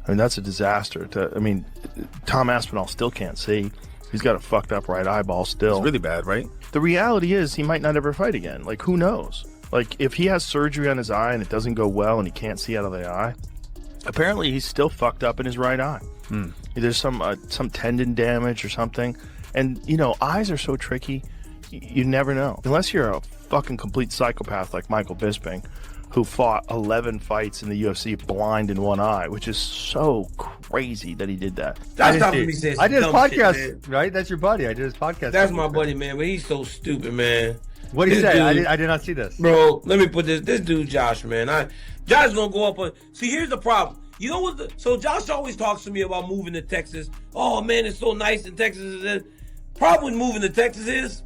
I mean, that's a disaster. I mean, Tom Aspinall still can't see. He's got a fucked up right eyeball still. It's really bad, right? The reality is he might not ever fight again. Like, who knows? Like, if he has surgery on his eye and it doesn't go well and he can't see out of the eye, apparently he's still fucked up in his right eye. There's some tendon damage or something. And, you know, eyes are so tricky, you never know. Unless you're a fucking complete psychopath like Michael Bisping, who fought 11 fights in the UFC blind in one eye, which is so crazy that he did that. That's not what he says. I did his podcast, shit, right? That's your buddy. I did his podcast. That's my buddy, man. But he's so stupid, man. What did he This say? dude- I did not see this. Bro, let me put this dude, Josh, man. Josh gonna go up on. See, here's the problem. You know what? So Josh always talks to me about moving to Texas. Oh man, it's so nice in Texas. Problem with moving to Texas is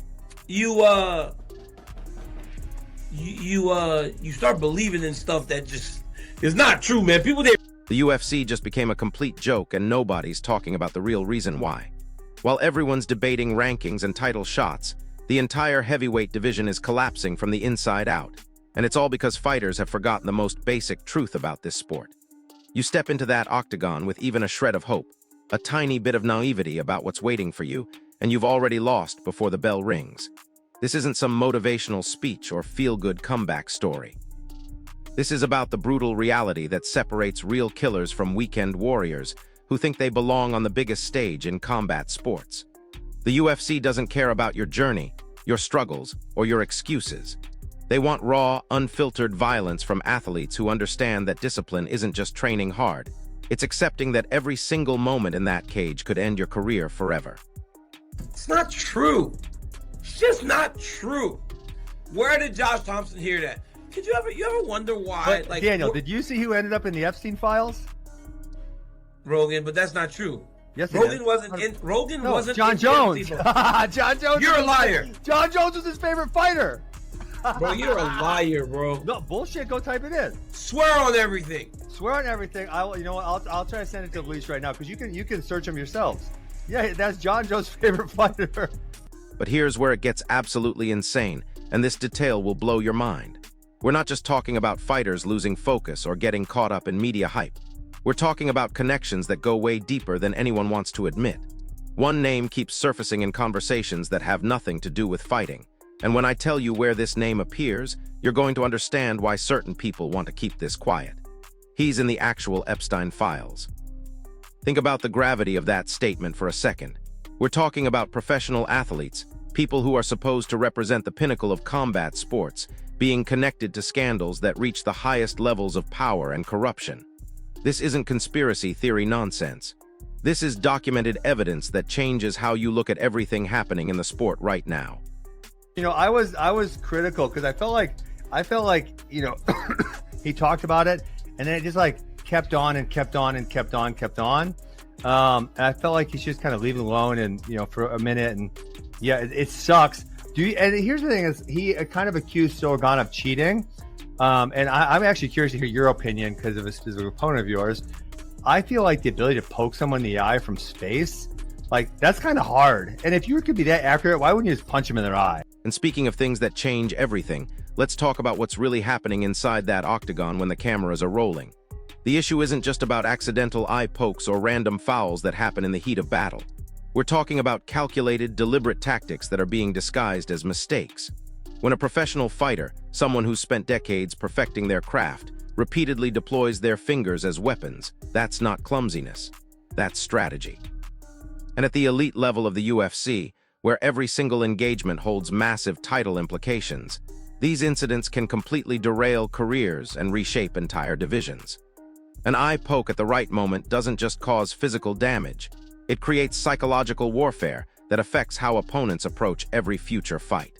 you start believing in stuff that just is not true, man. People there. The UFC just became a complete joke and nobody's talking about the real reason why. While everyone's debating rankings and title shots, the entire heavyweight division is collapsing from the inside out. And it's all because fighters have forgotten the most basic truth about this sport. You step into that octagon with even a shred of hope, a tiny bit of naivety about what's waiting for you, and you've already lost before the bell rings. This isn't some motivational speech or feel-good comeback story. This is about the brutal reality that separates real killers from weekend warriors who think they belong on the biggest stage in combat sports. The UFC doesn't care about your journey, your struggles, or your excuses. They want raw, unfiltered violence from athletes who understand that discipline isn't just training hard. It's accepting that every single moment in that cage could end your career forever. It's not true. It's just not true. Where did Josh Thompson hear that? Could you ever wonder why? But, Daniel, did you see who ended up in the Epstein files? Rogan, but that's not true. Yes, it Rogan is. wasn't in. Rogan No, wasn't. John in Jones. Epstein. John Jones. You're a liar. John Jones was his favorite fighter. Bro, you're a liar, bro. No bullshit. Go type it in. Swear on everything. Swear on everything. I will. You know what? I'll try to send it to Luis right now because you can search them yourselves. Yeah, that's John Jones' favorite fighter. But here's where it gets absolutely insane, and this detail will blow your mind. We're not just talking about fighters losing focus or getting caught up in media hype. We're talking about connections that go way deeper than anyone wants to admit. One name keeps surfacing in conversations that have nothing to do with fighting. And when I tell you where this name appears, you're going to understand why certain people want to keep this quiet. He's in the actual Epstein files. Think about the gravity of that statement for a second. We're talking about professional athletes, people who are supposed to represent the pinnacle of combat sports, being connected to scandals that reach the highest levels of power and corruption. This isn't conspiracy theory nonsense. This is documented evidence that changes how you look at everything happening in the sport right now. You know, I was critical because I felt like you know he talked about it and then it just like kept on and kept on and kept on. And I felt like he should just kind of leave it alone and for a minute. And yeah, it sucks. And here's the thing: is he kind of accused Sorgan of cheating? And I'm actually curious to hear your opinion because of his physical opponent of yours. I feel like the ability to poke someone in the eye from space, like that's kind of hard. And if you could be that accurate, why wouldn't you just punch him in their eye? And speaking of things that change everything, let's talk about what's really happening inside that octagon when the cameras are rolling. The issue isn't just about accidental eye pokes or random fouls that happen in the heat of battle. We're talking about calculated, deliberate tactics that are being disguised as mistakes. When a professional fighter, someone who's spent decades perfecting their craft, repeatedly deploys their fingers as weapons, that's not clumsiness. That's strategy. And at the elite level of the UFC, where every single engagement holds massive title implications, these incidents can completely derail careers and reshape entire divisions. An eye poke at the right moment doesn't just cause physical damage, it creates psychological warfare that affects how opponents approach every future fight.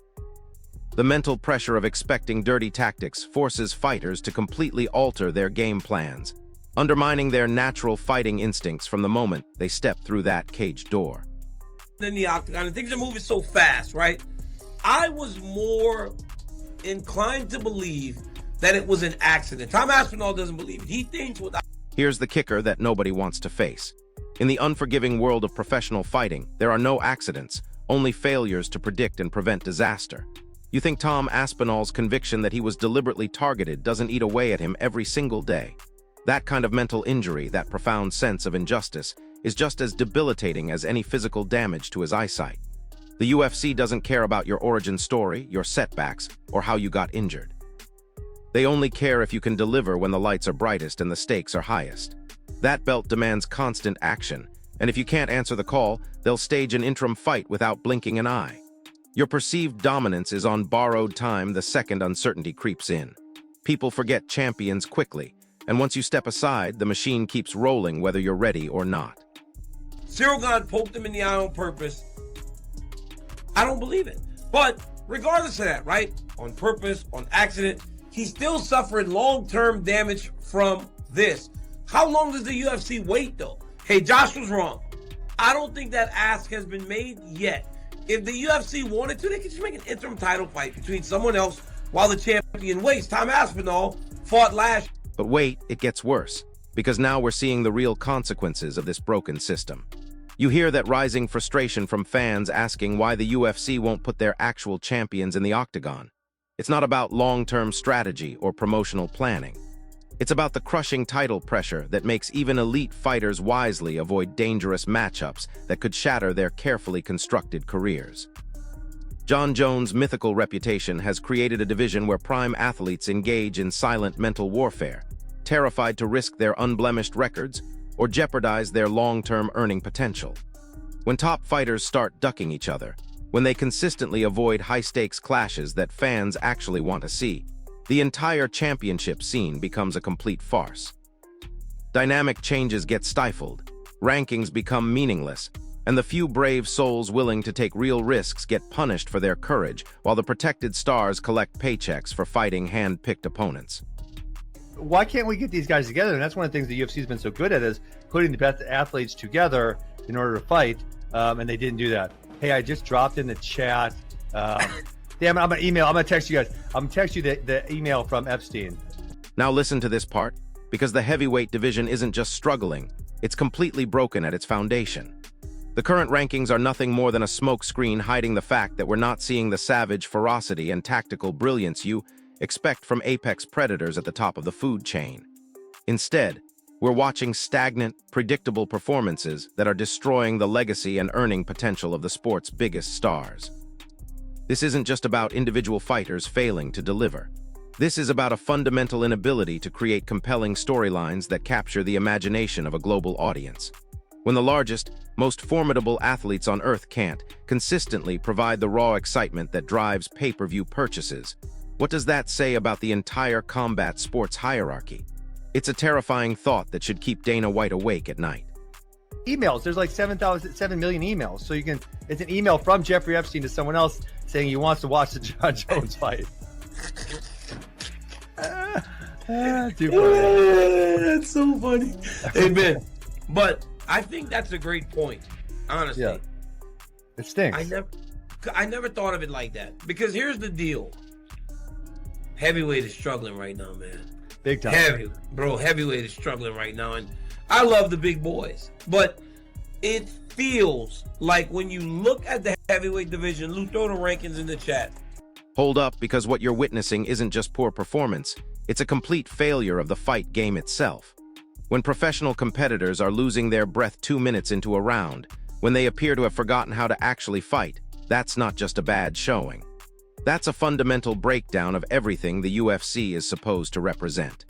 The mental pressure of expecting dirty tactics forces fighters to completely alter their game plans, undermining their natural fighting instincts from the moment they step through that cage door. In the octagon, and things are moving so fast, right? I was more inclined to believe that it was an accident. Tom Aspinall doesn't believe it. He thinks without. Here's the kicker that nobody wants to face. In the unforgiving world of professional fighting, there are no accidents, only failures to predict and prevent disaster. You think Tom Aspinall's conviction that he was deliberately targeted doesn't eat away at him every single day? That kind of mental injury, that profound sense of injustice, is just as debilitating as any physical damage to his eyesight. The UFC doesn't care about your origin story, your setbacks, or how you got injured. They only care if you can deliver when the lights are brightest and the stakes are highest. That belt demands constant action, and if you can't answer the call, they'll stage an interim fight without blinking an eye. Your perceived dominance is on borrowed time the second uncertainty creeps in. People forget champions quickly, and once you step aside, the machine keeps rolling whether you're ready or not. Rogan poked him in the eye on purpose. I don't believe it. But regardless of that, right? On purpose, on accident, he's still suffering long-term damage from this. How long does the UFC wait, though? Hey, Josh was wrong. I don't think that ask has been made yet. If the UFC wanted to, they could just make an interim title fight between someone else while the champion waits. Tom Aspinall fought last. But wait, it gets worse, because now we're seeing the real consequences of this broken system. You hear that rising frustration from fans asking why the UFC won't put their actual champions in the octagon. It's not about long-term strategy or promotional planning. It's about the crushing title pressure that makes even elite fighters wisely avoid dangerous matchups that could shatter their carefully constructed careers. Jon Jones' mythical reputation has created a division where prime athletes engage in silent mental warfare, terrified to risk their unblemished records or jeopardize their long-term earning potential. When top fighters start ducking each other, when they consistently avoid high-stakes clashes that fans actually want to see, the entire championship scene becomes a complete farce. Dynamic changes get stifled, rankings become meaningless, and the few brave souls willing to take real risks get punished for their courage, while the protected stars collect paychecks for fighting hand-picked opponents. Why can't we get these guys together? And that's one of the things the UFC has been so good at, is putting the best athletes together in order to fight, and they didn't do that. Hey, I just dropped in the chat. Damn, I'm gonna text you guys. I'm gonna text you the email from Epstein. Now listen to this part, because the heavyweight division isn't just struggling, it's completely broken at its foundation. The current rankings are nothing more than a smokescreen hiding the fact that we're not seeing the savage ferocity and tactical brilliance you expect from apex predators at the top of the food chain. Instead, we're watching stagnant, predictable performances that are destroying the legacy and earning potential of the sport's biggest stars. This isn't just about individual fighters failing to deliver. This is about a fundamental inability to create compelling storylines that capture the imagination of a global audience. When the largest, most formidable athletes on Earth can't consistently provide the raw excitement that drives pay-per-view purchases, what does that say about the entire combat sports hierarchy? It's a terrifying thought that should keep Dana White awake at night. Emails. There's like 7 million emails. So it's an email from Jeffrey Epstein to someone else saying he wants to watch the Jon Jones fight. Too funny. That's so funny. Hey, man. But I think that's a great point, honestly. Yeah. It stinks. I never thought of it like that. Because here's the deal. Heavyweight is struggling right now, man. Big time. Heavyweight is struggling right now. And I love the big boys. But it feels like when you look at the heavyweight division, Lou, throw the rankings in the chat. Hold up, because what you're witnessing isn't just poor performance, it's a complete failure of the fight game itself. When professional competitors are losing their breath 2 minutes into a round, when they appear to have forgotten how to actually fight, that's not just a bad showing. That's a fundamental breakdown of everything the UFC is supposed to represent.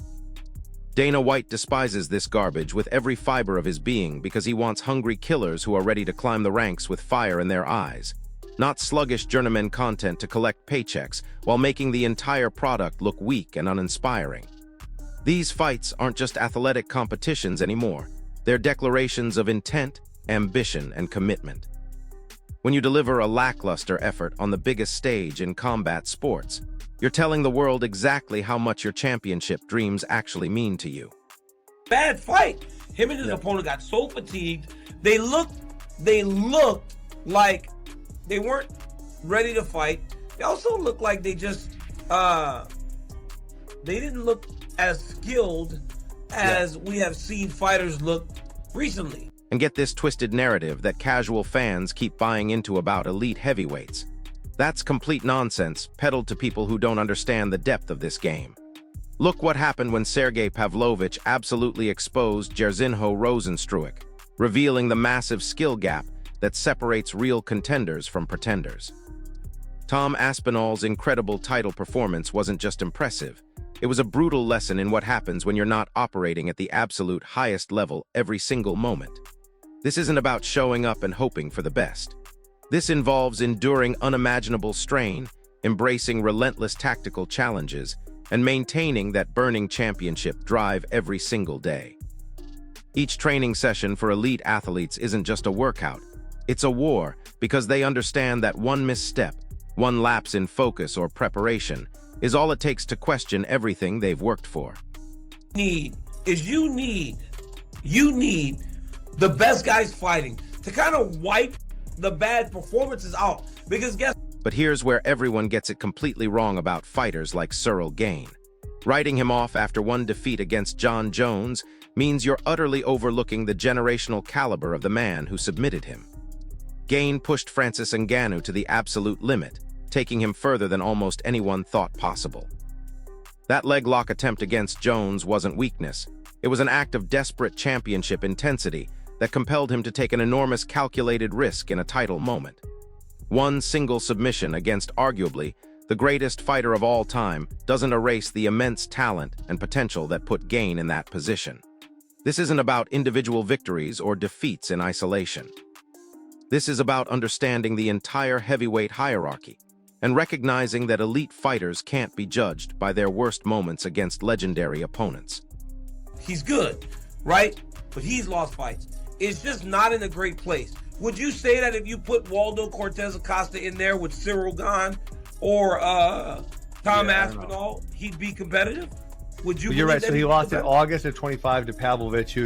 Dana White despises this garbage with every fiber of his being because he wants hungry killers who are ready to climb the ranks with fire in their eyes, not sluggish journeyman content to collect paychecks while making the entire product look weak and uninspiring. These fights aren't just athletic competitions anymore. They're declarations of intent, ambition, and commitment. When you deliver a lackluster effort on the biggest stage in combat sports, you're telling the world exactly how much your championship dreams actually mean to you. Bad fight. Him and his opponent got so fatigued. They looked like they weren't ready to fight. They also looked like they just they didn't look as skilled as we have seen fighters look recently. And get this twisted narrative that casual fans keep buying into about elite heavyweights. That's complete nonsense, peddled to people who don't understand the depth of this game. Look what happened when Sergey Pavlovich absolutely exposed Jairzinho Rosenstruik, revealing the massive skill gap that separates real contenders from pretenders. Tom Aspinall's incredible title performance wasn't just impressive, it was a brutal lesson in what happens when you're not operating at the absolute highest level every single moment. This isn't about showing up and hoping for the best. This involves enduring unimaginable strain, embracing relentless tactical challenges, and maintaining that burning championship drive every single day. Each training session for elite athletes isn't just a workout, it's a war because they understand that one misstep, one lapse in focus or preparation, is all it takes to question everything they've worked for. You need the best guys fighting to kind of wipe the bad performances out. Because But here's where everyone gets it completely wrong about fighters like Cyril Gane. Writing him off after one defeat against John Jones means you're utterly overlooking the generational caliber of the man who submitted him. Gane pushed Francis Ngannou to the absolute limit, taking him further than almost anyone thought possible. That leg lock attempt against Jones wasn't weakness. It was an act of desperate championship intensity that compelled him to take an enormous calculated risk in a title moment. One single submission against arguably the greatest fighter of all time doesn't erase the immense talent and potential that put Gane in that position. This isn't about individual victories or defeats in isolation. This is about understanding the entire heavyweight hierarchy and recognizing that elite fighters can't be judged by their worst moments against legendary opponents. he's good, right? But he's lost fights. It's just not in a great place. Would you say that if you put Waldo Cortez Acosta in there with Cyril Gane or Tom Aspinall, he'd be competitive? Would you? You're right. So he lost in August of 25 to Pavlovich,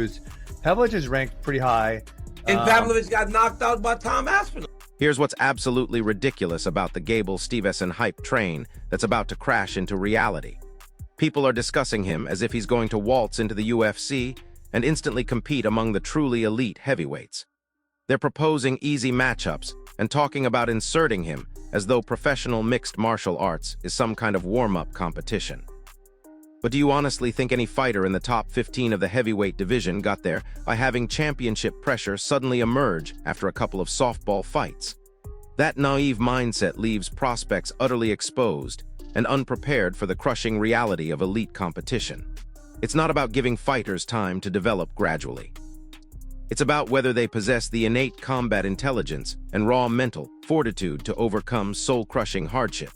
Pavlovich is ranked pretty high. And Pavlovich got knocked out by Tom Aspinall. Here's what's absolutely ridiculous about the Gable Stevenson hype train that's about to crash into reality. People are discussing him as if he's going to waltz into the UFC and instantly compete among the truly elite heavyweights. They're proposing easy matchups and talking about inserting him as though professional mixed martial arts is some kind of warm-up competition. But do you honestly think any fighter in the top 15 of the heavyweight division got there by having championship pressure suddenly emerge after a couple of softball fights? That naive mindset leaves prospects utterly exposed and unprepared for the crushing reality of elite competition. It's not about giving fighters time to develop gradually. It's about whether they possess the innate combat intelligence and raw mental fortitude to overcome soul-crushing hardship,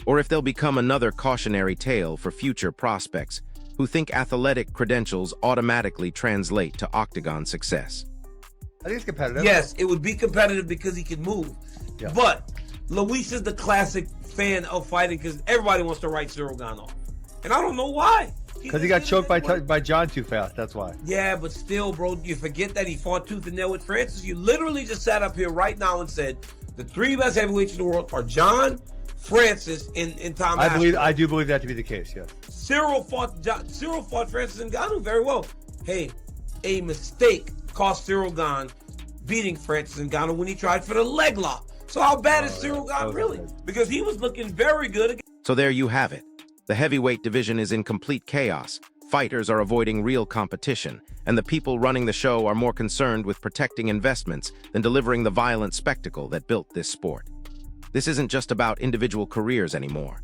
or if they'll become another cautionary tale for future prospects who think athletic credentials automatically translate to octagon success. I think it's competitive. Yes, it would be competitive because he can move. Yeah. But Luis is the classic fan of fighting because everybody wants to write Cyril Gane off. And I don't know why. Because he got choked by John too fast, that's why. Yeah, but still, bro, you forget that he fought tooth and nail with Francis. You literally just sat up here right now and said the three best heavyweights in the world are John, Francis, and Tom Aspinall. I do believe that to be the case, yes. Cyril fought Francis Ngannou very well. Hey, a mistake cost Cyril Gane beating Francis Ngannou when he tried for the leg lock. So how bad is Cyril Gane really? Because he was looking very good. So there you have it. The heavyweight division is in complete chaos. Fighters are avoiding real competition, and the people running the show are more concerned with protecting investments than delivering the violent spectacle that built this sport. This isn't just about individual careers anymore.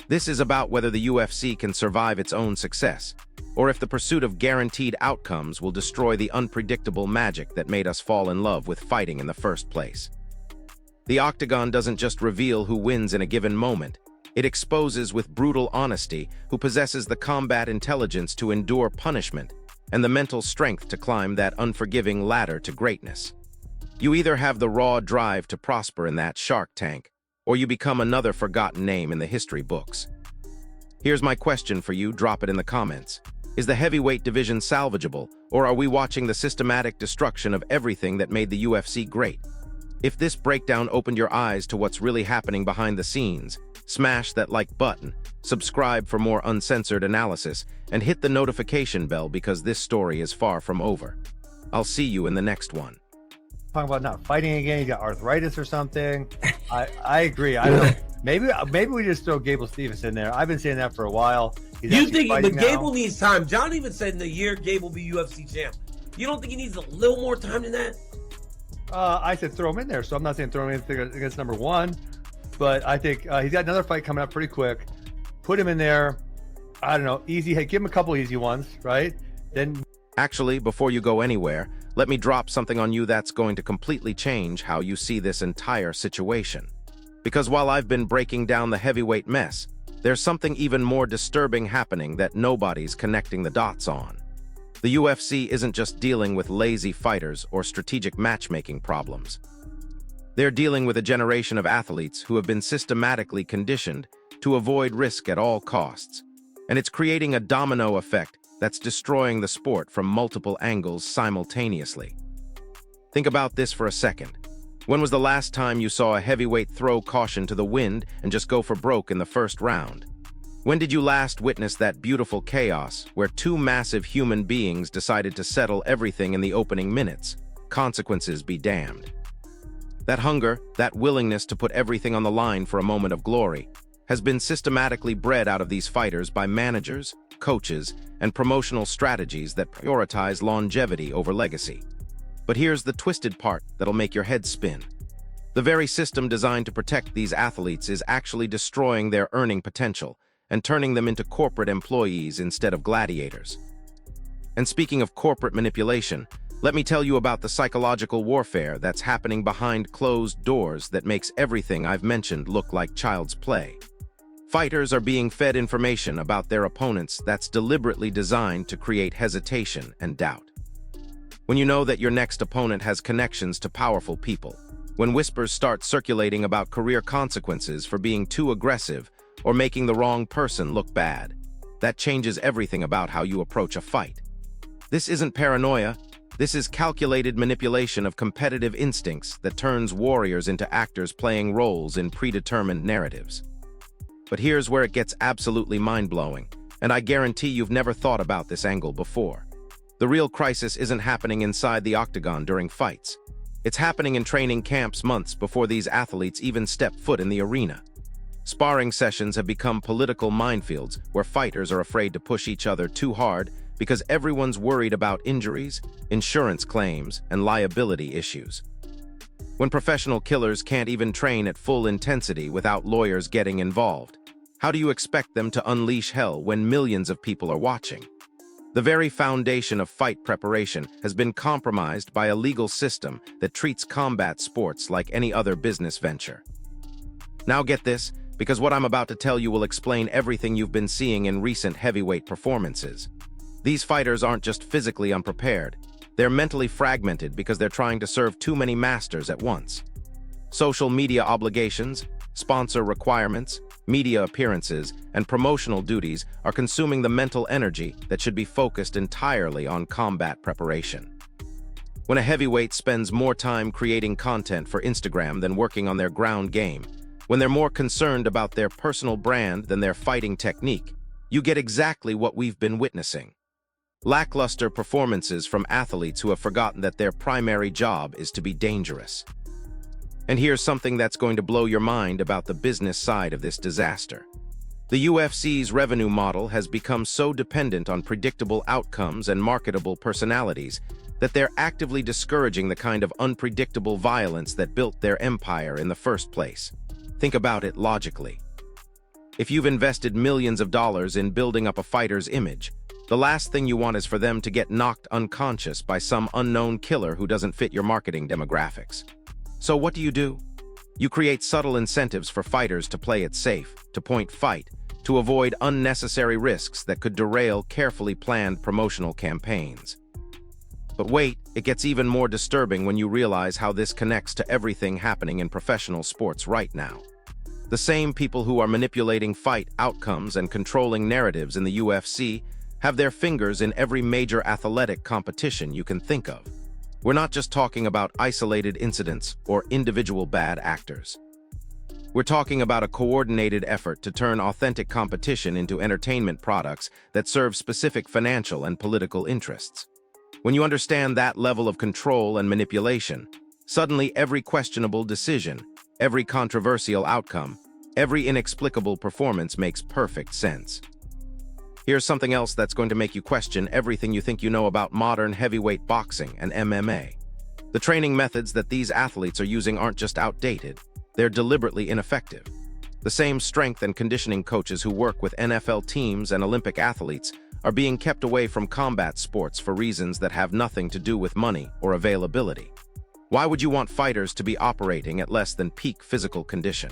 This is about whether the UFC can survive its own success, or if the pursuit of guaranteed outcomes will destroy the unpredictable magic that made us fall in love with fighting in the first place. The octagon doesn't just reveal who wins in a given moment. It exposes with brutal honesty who possesses the combat intelligence to endure punishment and the mental strength to climb that unforgiving ladder to greatness. You either have the raw drive to prosper in that shark tank, or you become another forgotten name in the history books. Here's my question for you, drop it in the comments. Is the heavyweight division salvageable, or are we watching the systematic destruction of everything that made the UFC great? If this breakdown opened your eyes to what's really happening behind the scenes, smash that like button, subscribe for more uncensored analysis, and hit the notification bell because this story is far from over. I'll see you in the next one. Talking about not fighting again, you got arthritis or something. I agree. I don't know. Maybe we just throw Gable Stevenson in there. I've been saying that for a while. He's You actually think, but fighting now. Gable needs time. John even said in the year Gable be UFC champ. You don't think he needs a little more time than that? I said throw him in there, so I'm not saying throw him in against number one, but I think he's got another fight coming up pretty quick. Put him in there. I don't know, easy. Hey, give him a couple easy ones, right? Then Actually, before you go anywhere, let me drop something on you that's going to completely change how you see this entire situation. Because while I've been breaking down the heavyweight mess, there's something even more disturbing happening that nobody's connecting the dots on. The UFC isn't just dealing with lazy fighters or strategic matchmaking problems. They're dealing with a generation of athletes who have been systematically conditioned to avoid risk at all costs. And it's creating a domino effect that's destroying the sport from multiple angles simultaneously. Think about this for a second. When was the last time you saw a heavyweight throw caution to the wind and just go for broke in the first round? When did you last witness that beautiful chaos where two massive human beings decided to settle everything in the opening minutes? Consequences be damned. That hunger, that willingness to put everything on the line for a moment of glory, has been systematically bred out of these fighters by managers, coaches, and promotional strategies that prioritize longevity over legacy. But here's the twisted part that'll make your head spin. The very system designed to protect these athletes is actually destroying their earning potential and turning them into corporate employees instead of gladiators. And speaking of corporate manipulation, let me tell you about the psychological warfare that's happening behind closed doors that makes everything I've mentioned look like child's play. Fighters are being fed information about their opponents that's deliberately designed to create hesitation and doubt. When you know that your next opponent has connections to powerful people, when whispers start circulating about career consequences for being too aggressive or making the wrong person look bad, that changes everything about how you approach a fight. This isn't paranoia. This is calculated manipulation of competitive instincts that turns warriors into actors playing roles in predetermined narratives. But here's where it gets absolutely mind-blowing, and I guarantee you've never thought about this angle before. The real crisis isn't happening inside the octagon during fights. It's happening in training camps months before these athletes even step foot in the arena. Sparring sessions have become political minefields where fighters are afraid to push each other too hard because everyone's worried about injuries, insurance claims, and liability issues. When professional killers can't even train at full intensity without lawyers getting involved, how do you expect them to unleash hell when millions of people are watching? The very foundation of fight preparation has been compromised by a legal system that treats combat sports like any other business venture. Now get this, because what I'm about to tell you will explain everything you've been seeing in recent heavyweight performances. These fighters aren't just physically unprepared. They're mentally fragmented because they're trying to serve too many masters at once. Social media obligations, sponsor requirements, media appearances, and promotional duties are consuming the mental energy that should be focused entirely on combat preparation. When a heavyweight spends more time creating content for Instagram than working on their ground game, when they're more concerned about their personal brand than their fighting technique, you get exactly what we've been witnessing. Lackluster performances from athletes who have forgotten that their primary job is to be dangerous. And here's something that's going to blow your mind about the business side of this disaster. The UFC's revenue model has become so dependent on predictable outcomes and marketable personalities that they're actively discouraging the kind of unpredictable violence that built their empire in the first place. Think about it logically. If you've invested millions of dollars in building up a fighter's image, the last thing you want is for them to get knocked unconscious by some unknown killer who doesn't fit your marketing demographics. So what do? You create subtle incentives for fighters to play it safe, to point fight, to avoid unnecessary risks that could derail carefully planned promotional campaigns. But wait, it gets even more disturbing when you realize how this connects to everything happening in professional sports right now. The same people who are manipulating fight outcomes and controlling narratives in the UFC have their fingers in every major athletic competition you can think of. We're not just talking about isolated incidents or individual bad actors. We're talking about a coordinated effort to turn authentic competition into entertainment products that serve specific financial and political interests. When you understand that level of control and manipulation, suddenly every questionable decision, every controversial outcome, every inexplicable performance makes perfect sense. Here's something else that's going to make you question everything you think you know about modern heavyweight boxing and MMA. The training methods that these athletes are using aren't just outdated, they're deliberately ineffective. The same strength and conditioning coaches who work with NFL teams and Olympic athletes are being kept away from combat sports for reasons that have nothing to do with money or availability. Why would you want fighters to be operating at less than peak physical condition?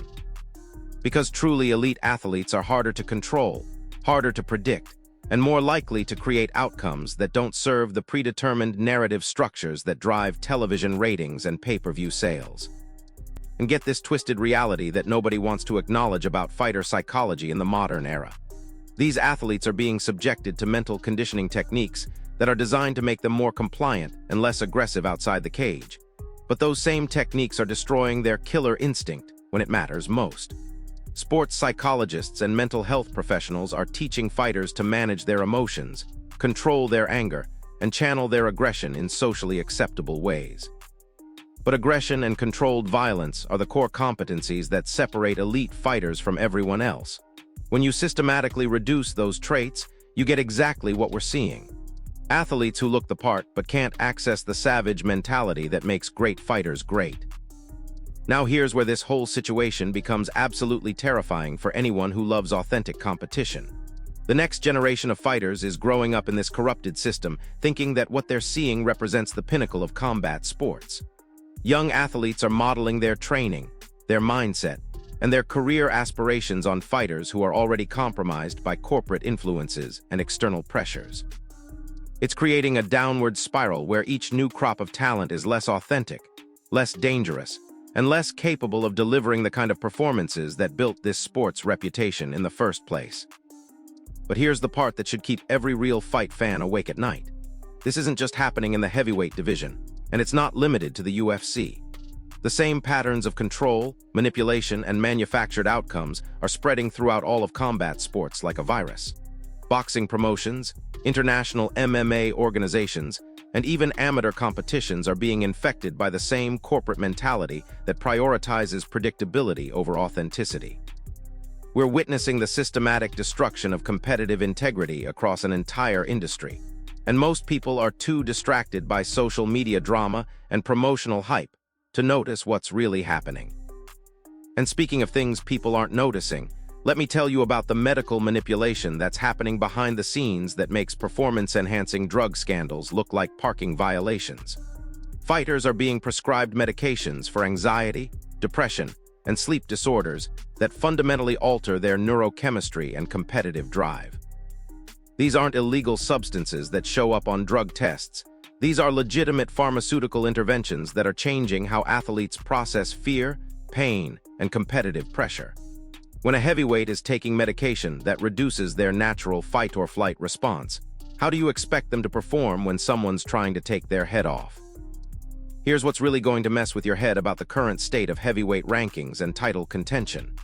Because truly elite athletes are harder to control, harder to predict, and more likely to create outcomes that don't serve the predetermined narrative structures that drive television ratings and pay-per-view sales. And get this twisted reality that nobody wants to acknowledge about fighter psychology in the modern era. These athletes are being subjected to mental conditioning techniques that are designed to make them more compliant and less aggressive outside the cage. But those same techniques are destroying their killer instinct when it matters most. Sports psychologists and mental health professionals are teaching fighters to manage their emotions, control their anger, and channel their aggression in socially acceptable ways. But aggression and controlled violence are the core competencies that separate elite fighters from everyone else. When you systematically reduce those traits, you get exactly what we're seeing. Athletes who look the part but can't access the savage mentality that makes great fighters great. Now here's where this whole situation becomes absolutely terrifying for anyone who loves authentic competition. The next generation of fighters is growing up in this corrupted system, thinking that what they're seeing represents the pinnacle of combat sports. Young athletes are modeling their training, their mindset, and their career aspirations on fighters who are already compromised by corporate influences and external pressures. It's creating a downward spiral where each new crop of talent is less authentic, less dangerous, and less capable of delivering the kind of performances that built this sport's reputation in the first place. But here's the part that should keep every real fight fan awake at night. This isn't just happening in the heavyweight division, and it's not limited to the UFC. The same patterns of control, manipulation, and manufactured outcomes are spreading throughout all of combat sports like a virus. Boxing promotions, international MMA organizations, and even amateur competitions are being infected by the same corporate mentality that prioritizes predictability over authenticity. We're witnessing the systematic destruction of competitive integrity across an entire industry, and most people are too distracted by social media drama and promotional hype to notice what's really happening. And speaking of things people aren't noticing, let me tell you about the medical manipulation that's happening behind the scenes that makes performance-enhancing drug scandals look like parking violations. Fighters are being prescribed medications for anxiety, depression, and sleep disorders that fundamentally alter their neurochemistry and competitive drive. These aren't illegal substances that show up on drug tests. These are legitimate pharmaceutical interventions that are changing how athletes process fear, pain, and competitive pressure. When a heavyweight is taking medication that reduces their natural fight-or-flight response, how do you expect them to perform when someone's trying to take their head off? Here's what's really going to mess with your head about the current state of heavyweight rankings and title contention.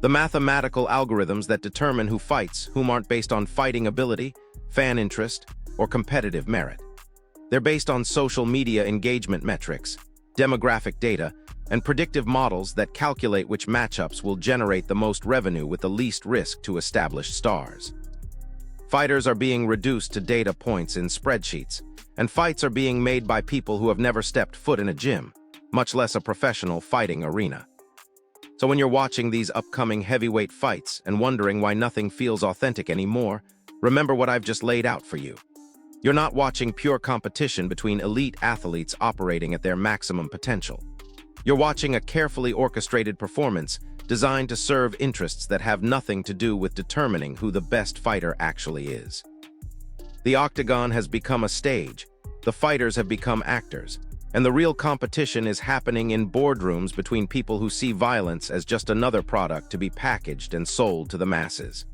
The mathematical algorithms that determine who fights whom aren't based on fighting ability, fan interest, or competitive merit. They're based on social media engagement metrics, demographic data, and predictive models that calculate which matchups will generate the most revenue with the least risk to established stars. Fighters are being reduced to data points in spreadsheets, and fights are being made by people who have never stepped foot in a gym, much less a professional fighting arena. So when you're watching these upcoming heavyweight fights and wondering why nothing feels authentic anymore, remember what I've just laid out for you. You're not watching pure competition between elite athletes operating at their maximum potential. You're watching a carefully orchestrated performance designed to serve interests that have nothing to do with determining who the best fighter actually is. The octagon has become a stage, the fighters have become actors, and the real competition is happening in boardrooms between people who see violence as just another product to be packaged and sold to the masses.